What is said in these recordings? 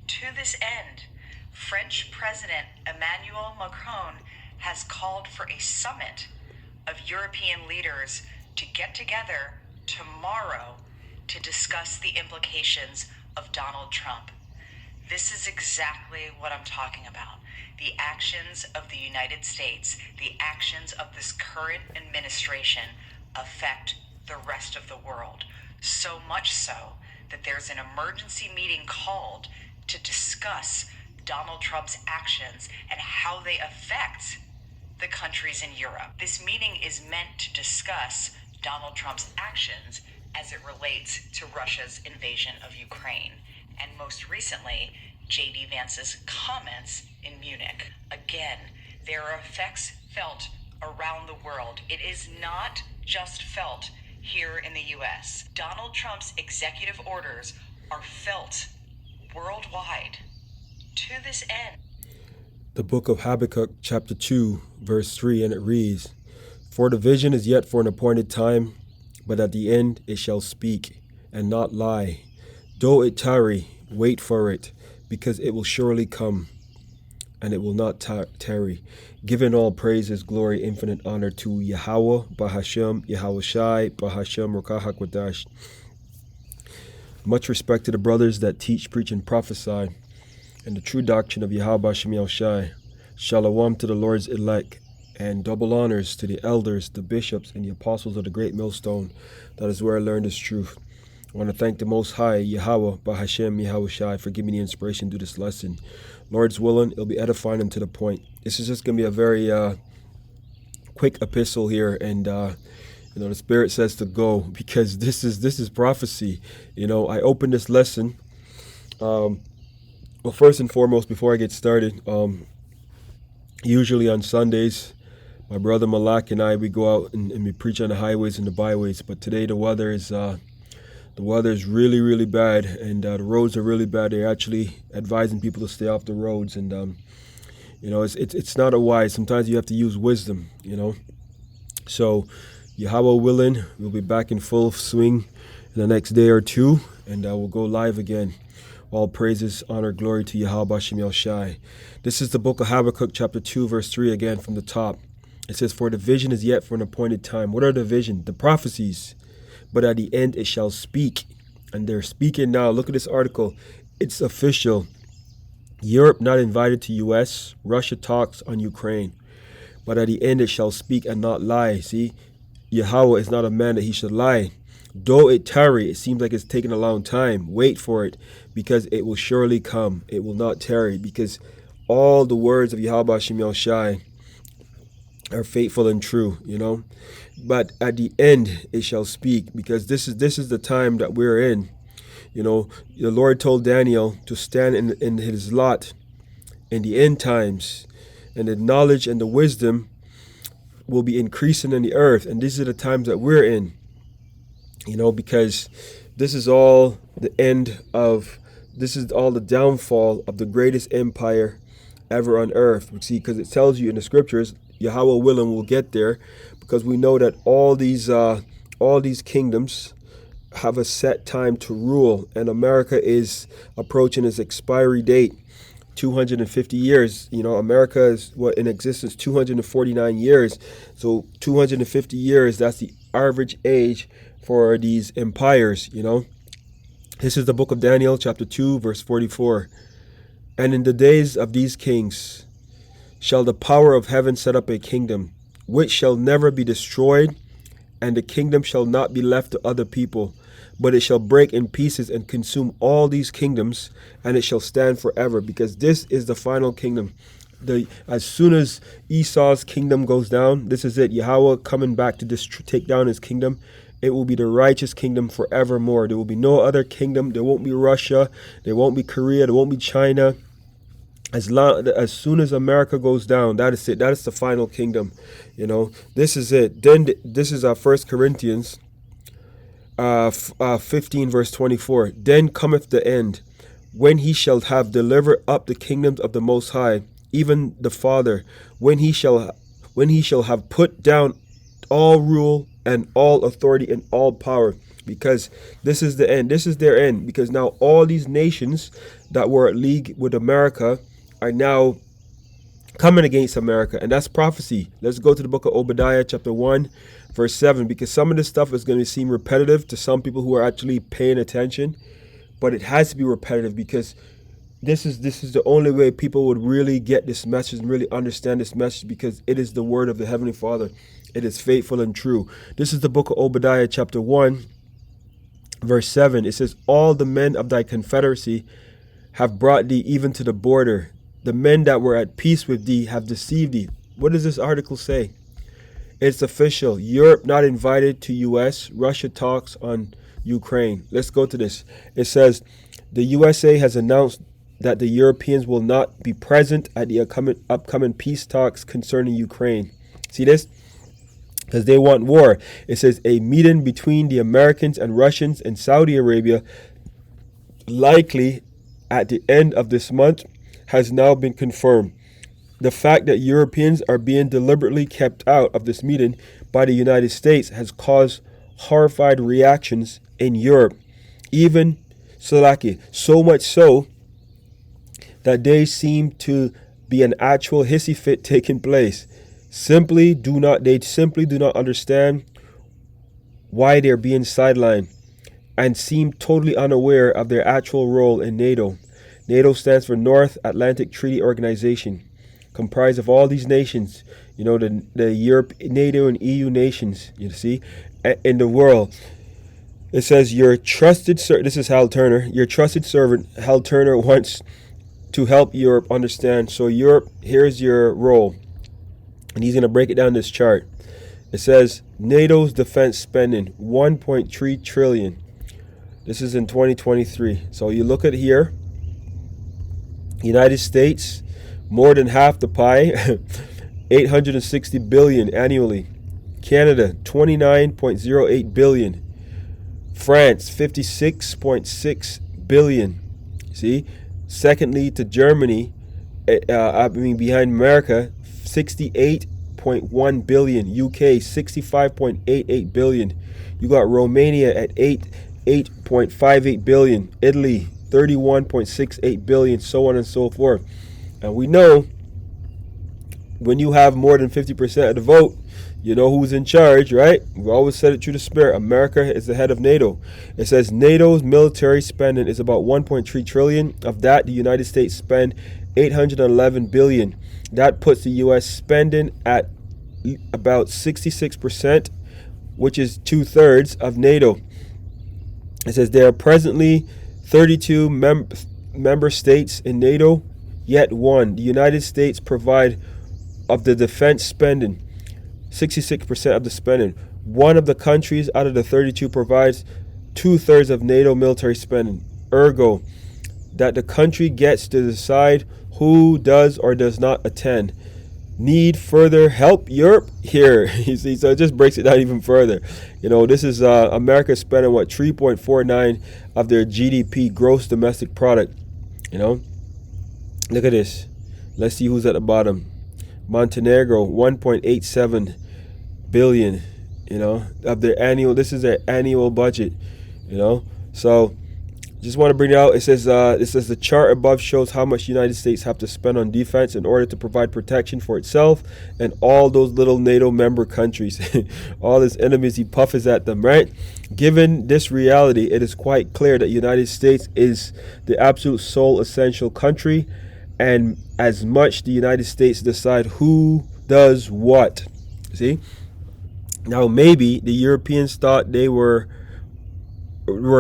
To this end, French President Emmanuel Macron has called for a summit of European leaders to get together tomorrow to discuss the implications of Donald Trump. This is exactly what I'm talking about. The actions of the United States, the actions of this current administration affect the rest of the world. So much so that there's an emergency meeting called to discuss Donald Trump's actions and how they affect the countries in Europe. This meeting is meant to discuss Donald Trump's actions as it relates to Russia's invasion of Ukraine, and most recently, J.D. Vance's comments in Munich. Again, there are effects felt around the world. It is not just felt here in the U.S. Donald Trump's executive orders are felt worldwide. To this end, the book of Habakkuk, chapter 2, verse 3, and it reads, "For the vision is yet for an appointed time, but at the end it shall speak, and not lie. Though it tarry, wait for it, because it will surely come, and it will not tarry." Giving all praises, glory, infinite honor to YAHAWAH, BAHASHAM, YAHAWASHI, BAHASHAM, RAWCHAA, QADASH. Much respect to the brothers that teach, preach, and prophesy and the true doctrine of YAHAWASHI. Shalom to the Lord's elect, and double honors to the elders, the bishops, and the apostles of the great millstone. That is where I learned this truth. I want to thank the Most High, Yahawah, BAHASHAM, YAHAWASHI, for giving me the inspiration to do this lesson. Lord's willing, it'll be edifying and to the point. This is just going to be a very quick epistle here, and the Spirit says to go, because this is prophecy. I opened this lesson. Well, first and foremost, before I get started, usually on Sundays, my brother Malak and I, we go out and we preach on the highways and the byways. But today the weather is really, really bad, and the roads are really bad. They're actually advising people to stay off the roads, and it's not a wise. Sometimes you have to use wisdom. So, Yahweh willing, we'll be back in full swing in the next day or two, and we'll go live again. All praises, honor, glory to YAHAWASHI. This is the book of Habakkuk, chapter 2, verse 3, again from the top. It says, "For the vision is yet for an appointed time." What are the vision? The prophecies. "But at the end it shall speak." And they're speaking now. Look at this article. It's official. Europe not invited to U.S. Russia talks on Ukraine. "But at the end it shall speak and not lie." See, Yahweh is not a man that he should lie. "Though it tarry," it seems like it's taking a long time. "Wait for it, because it will surely come. It will not tarry," because all the words of YAHAWASHI are faithful and true, But at the end it shall speak, because this is the time that we're in. The Lord told Daniel to stand in his lot in the end times, and the knowledge and the wisdom will be increasing in the earth. And these are the times that we're in, because this is all the downfall of the greatest empire ever on earth. See, because it tells you in the scriptures, Yahweh willing, we'll get there, because we know that all these kingdoms have a set time to rule, and America is approaching its expiry date, 250 years. America is in existence 249 years. So 250 years, that's the average age for these empires. This is the book of Daniel, chapter 2, verse 44. "And in the days of these kings shall the power of heaven set up a kingdom, which shall never be destroyed, and the kingdom shall not be left to other people, but it shall break in pieces and consume all these kingdoms, and it shall stand forever." Because this is the final kingdom. As soon as Esau's kingdom goes down, this is it. Yahweh coming back to take down his kingdom. It will be the righteous kingdom forevermore. There will be no other kingdom. There won't be Russia. There won't be Korea. There won't be China. As soon as America goes down, that is it. That is the final kingdom. This is it. Then this is our 1 Corinthians 15, verse 24. "Then cometh the end, when he shall have delivered up the kingdoms of the Most High, even the Father, when he shall have put down all rule and all authority and all power." because this is the end. This is their end, because now all these nations that were at league with America are now coming against America, and that's prophecy. Let's go to the book of Obadiah chapter 1 verse 7, because some of this stuff is going to seem repetitive to some people who are actually paying attention, but it has to be repetitive, because this is the only way people would really get this message and really understand this message, because it is the word of the Heavenly Father. It is faithful and true. This is the book of Obadiah chapter 1 verse 7. It says, all the men of thy confederacy have brought thee even to the border. The men that were at peace with thee have deceived thee. What does this article say? It's official. Europe not invited to U.S. Russia talks on Ukraine. Let's go to this. It says, the USA has announced that the Europeans will not be present at the upcoming peace talks concerning Ukraine. See this? Because they want war. It says a meeting between the Americans and Russians in Saudi Arabia, likely at the end of this month, has now been confirmed. The fact that Europeans are being deliberately kept out of this meeting by the United States has caused horrified reactions in Europe, even Slovakia, so much so that they seem to be an actual hissy fit taking place. They simply do not understand why they're being sidelined and seem totally unaware of their actual role in NATO. NATO stands for North Atlantic Treaty Organization, comprised of all these nations, the Europe, NATO and EU nations, you see, in the world. It says your trusted this is Hal Turner. Your trusted servant Hal Turner wants to help Europe understand. So Europe, here's your role, and he's going to break it down this chart. It says NATO's defense spending 1.3 trillion. This is in 2023. So you look at here. United States, more than half the pie, 860 billion annually. Canada, 29.08 billion. France, 56.6 billion. See? Secondly to Germany, behind America, 68.1 billion. UK, 65.88 billion. You got Romania at 8.58 billion. Italy, 31.68 billion, so on and so forth. And we know when you have more than 50% of the vote, you know who's in charge, right? We always said it through the Spirit. America is the head of NATO. It says NATO's military spending is about 1.3 trillion. Of that, the United States spend 811 billion. That puts the U.S. spending at about 66%, which is 2/3 of NATO. It says there are presently 32 member states in NATO, yet one. The United States provide of the defense spending 66% of the spending. One of the countries out of the 32 provides 2/3 of NATO military spending. Ergo, that the country gets to decide who does or does not attend. Need further help, Europe? Here, you see, so it just breaks it down even further. This is America spending 3.49 of their GDP, gross domestic product. Look at this. Let's see who's at the bottom. Montenegro, 1.87 billion. Of their annual. This is their annual budget. So just want to bring it out. It says the chart above shows how much the United States have to spend on defense in order to provide protection for itself and all those little NATO member countries. All his enemies, he puffs at them, right? Given this reality, it is quite clear that the United States is the absolute sole essential country, and as much the United States decide who does what. See? Now maybe the Europeans thought they were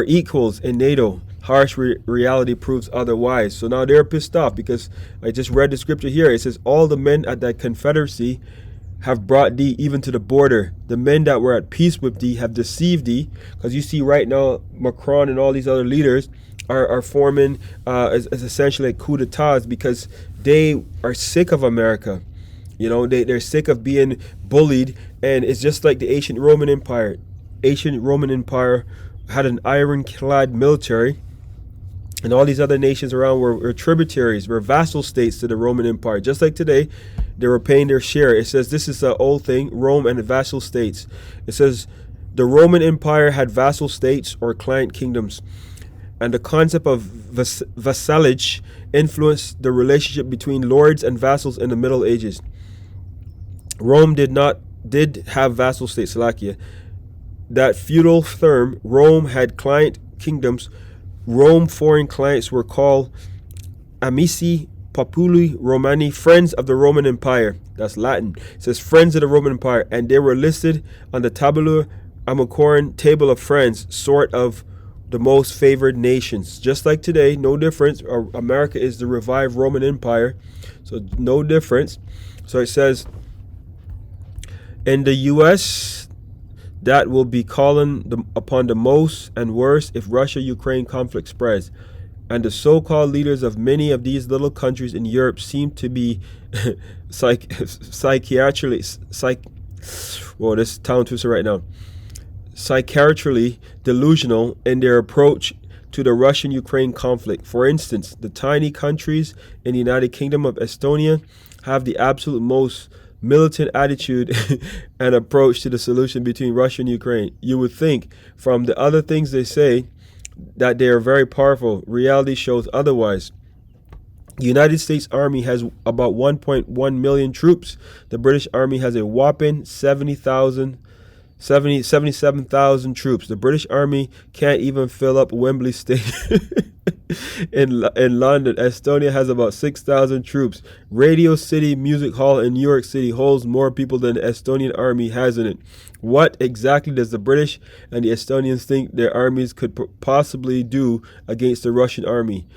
equals in NATO. Harsh reality proves otherwise. So now they're pissed off because I just read the scripture here. It says, all the men at that confederacy have brought thee even to the border. The men that were at peace with thee have deceived thee. Because you see right now, Macron and all these other leaders are forming as essentially like coup d'etats because they are sick of America. They're sick of being bullied. And it's just like the ancient Roman Empire. Ancient Roman Empire had an ironclad military, and all these other nations around were tributaries, were vassal states to the Roman Empire. Just like today, they were paying their share. It says this is an old thing, Rome and the vassal states. It says The Roman Empire had vassal states or client kingdoms, and the concept of vassalage influenced the relationship between lords and vassals in the Middle Ages. Rome did have vassal states, Salakia. That feudal term, Rome had client kingdoms. Rome foreign clients were called amici populi Romani, friends of the Roman Empire. That's Latin. It says friends of the Roman Empire, and they were listed on the Tabula Amacoran, table of friends, sort of the most favored nations. Just like today, no difference. America is the revived Roman Empire, so no difference. So it says, in the U.S., that will be calling upon the most and worst if Russia-Ukraine conflict spreads. And the so-called leaders of many of these little countries in Europe seem to be psychiatrically delusional in their approach to the Russian-Ukraine conflict. For instance, the tiny countries in the United Kingdom of Estonia have the absolute most militant attitude and approach to the solution between Russia and Ukraine. You would think from the other things they say that they are very powerful. Reality shows otherwise. The United States Army has about 1.1 million troops. The British Army has a whopping 77,000 troops. The British Army can't even fill up Wembley Stadium in London. Estonia has about 6,000 troops. Radio City Music Hall in New York City holds more people than the Estonian Army has in it. What exactly does the British and the Estonians think their armies could possibly do against the Russian army?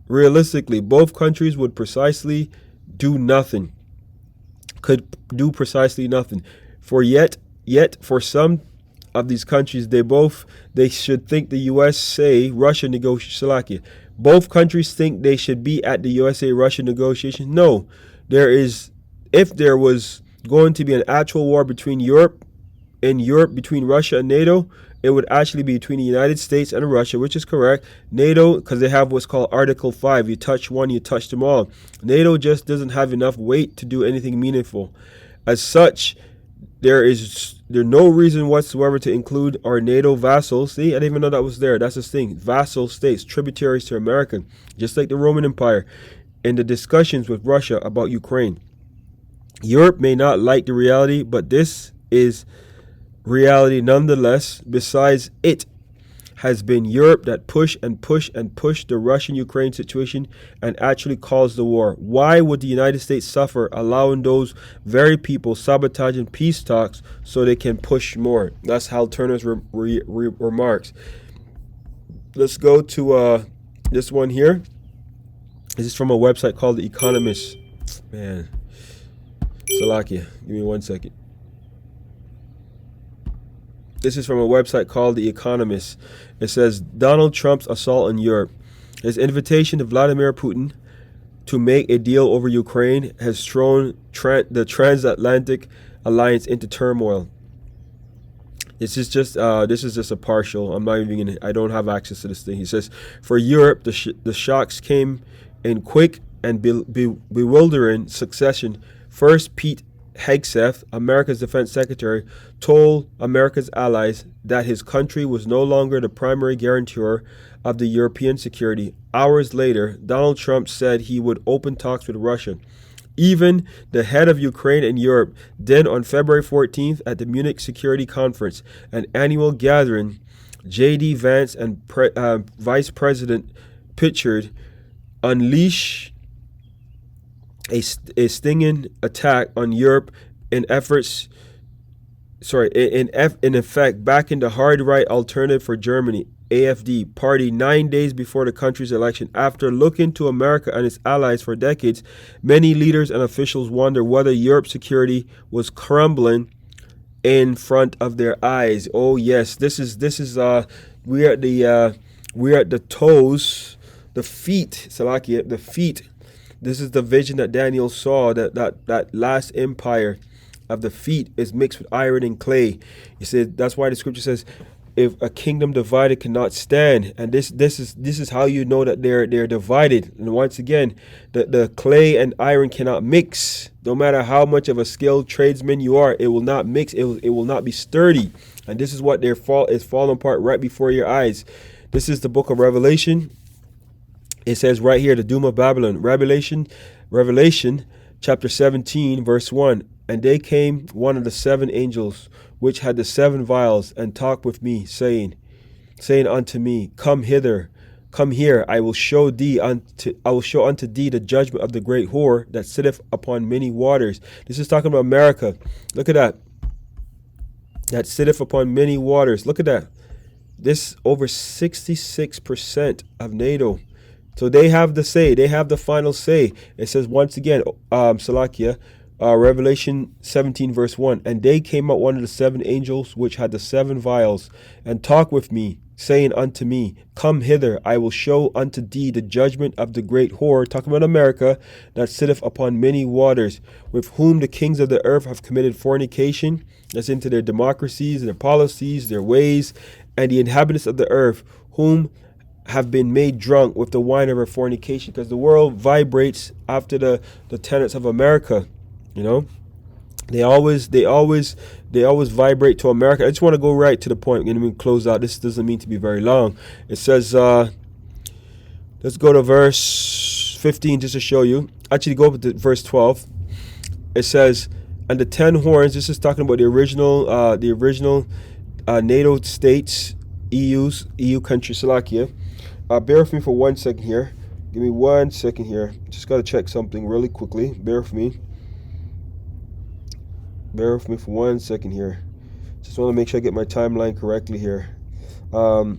Realistically, both countries would precisely do nothing. Could do precisely nothing. Yet for some of these countries, they should think the USA-Russia negotiation. Both countries think they should be at the USA-Russia negotiation. No, if there was going to be an actual war between Europe between Russia and NATO, it would actually be between the United States and Russia, which is correct. NATO, because they have what's called Article 5. You touch one, you touch them all. NATO just doesn't have enough weight to do anything meaningful. As such, there's no reason whatsoever to include our NATO vassals. See, I didn't even know that was there. That's the thing. Vassal states, tributaries to America, just like the Roman Empire, in the discussions with Russia about Ukraine. Europe may not like the reality, but this is reality nonetheless. Besides, it has been Europe that pushed the Russian-Ukraine situation and actually caused the war. Why would the United States suffer allowing those very people sabotaging peace talks so they can push more? That's Hal Turner's remarks. Let's go to this one here. This is from a website called The Economist. Man, Salakia, give me 1 second. This is from a website called The Economist. It says, Donald Trump's assault on Europe. His invitation to Vladimir Putin to make a deal over Ukraine has thrown the transatlantic alliance into turmoil. This is just a partial. I don't have access to this thing. He says, for Europe, the shocks came in quick and bewildering succession. First, Pete Hegseth, America's defense secretary, told America's allies that his country was no longer the primary guarantor of the European security. Hours later, Donald Trump said he would open talks with Russia. Even the head of Ukraine and Europe, then on February 14th at the Munich Security Conference, an annual gathering, J.D. Vance and Vice President pictured unleash a stinging attack on Europe in effect backing the hard right alternative for Germany, AfD party 9 days before the country's election. After looking to America and its allies for decades, many leaders and officials wonder whether Europe's security was crumbling in front of their eyes. Oh yes, this is we're at the toes, the feet, Salakia, the feet. This is the vision that Daniel saw, that last empire of the feet is mixed with iron and clay. He said that's why the scripture says, if a kingdom divided cannot stand. And this is how you know that they're divided. And once again, the clay and iron cannot mix. No matter how much of a skilled tradesman you are, it will not mix. It will not be sturdy. And this is what is falling apart right before your eyes. This is the book of Revelation. It says right here, the doom of Babylon. Revelation chapter 17, verse 1. And they came one of the 7 angels, which had the 7 vials, and talked with me, saying unto me, Come hither, come here, I will show unto thee the judgment of the great whore that sitteth upon many waters. This is talking about America. Look at that. That sitteth upon many waters. Look at that. This over 66% of NATO. So they have the say. They have the final say. It says once again, Salakia, Revelation 17 verse 1. And they came out one of the 7 angels which had the 7 vials, and talked with me, saying unto me, Come hither, I will show unto thee the judgment of the great whore, talking about America, that sitteth upon many waters, with whom the kings of the earth have committed fornication. That's into their democracies, their policies, their ways, and the inhabitants of the earth, whom have been made drunk with the wine of her fornication. Because the world vibrates after the tenets of America. You know, they always vibrate to America. I just want to go right to the point. We're going to close out. This doesn't mean to be very long. It says, let's go to verse 15 just to show you. Actually, go up to verse 12. It says, and the 10 horns. This is talking about the original NATO states, EU country, Salakia. Bear with me for 1 second here. Give me 1 second here. Just got to check something really quickly. Bear with me. Bear with me for 1 second here. Just want to make sure I get my timeline correctly here. All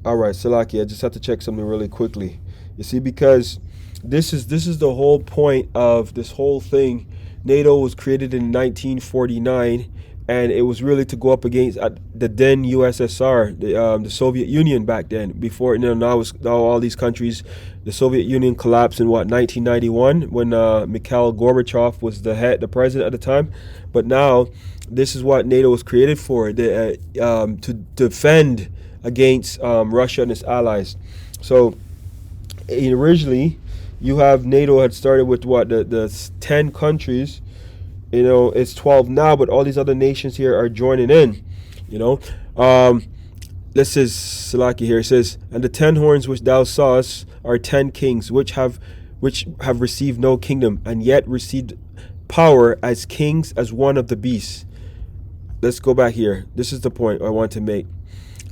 right, Salaki, I just have to check something really quickly. You see, because this is the whole point of this whole thing. NATO was created in 1949, and it was really to go up against the then USSR, the Soviet Union back then. Before, now all these countries. The Soviet Union collapsed in 1991 when Mikhail Gorbachev was the president at the time. But now, this is what NATO was created for, to defend against Russia and its allies. So originally, you have NATO had started with the 10 countries. It's 12 now, but all these other nations here are joining in. This is Salaki here. It says, and the 10 horns which thou sawest are 10 kings, which have received no kingdom, and yet received power as kings as one of the beasts. Let's go back here. This is the point I want to make.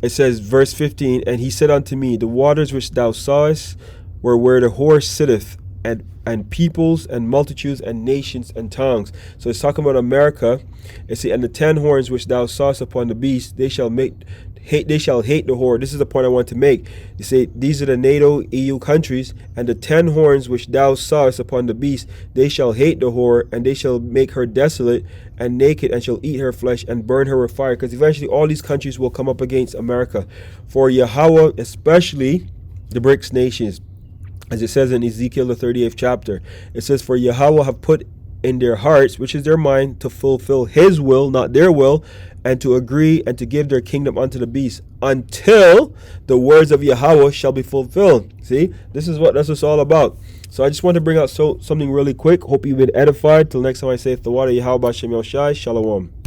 It says, verse 15, and he said unto me, the waters which thou sawest were where the whore sitteth, and peoples and multitudes and nations and tongues. So it's talking about America. It says, and the 10 horns which thou sawest upon the beast, they shall hate the whore. This is the point I want to make. You say these are the NATO EU countries, and the 10 horns which thou sawest upon the beast, they shall hate the whore, and they shall make her desolate and naked, and shall eat her flesh and burn her with fire. Because eventually all these countries will come up against America. For YAHAWAH, especially the BRICS nations, as it says in Ezekiel the 38th chapter, it says, for YAHAWAH have put in their hearts, which is their mind, to fulfill his will, not their will, and to agree and to give their kingdom unto the beast, until the words of YAHAWAH shall be fulfilled. See, this is what that's all about. So I just want to bring out something really quick. Hope you've been edified. Till next time I say the water, YAHAWAH BAHASHAM YAHAWASHI. Shalom.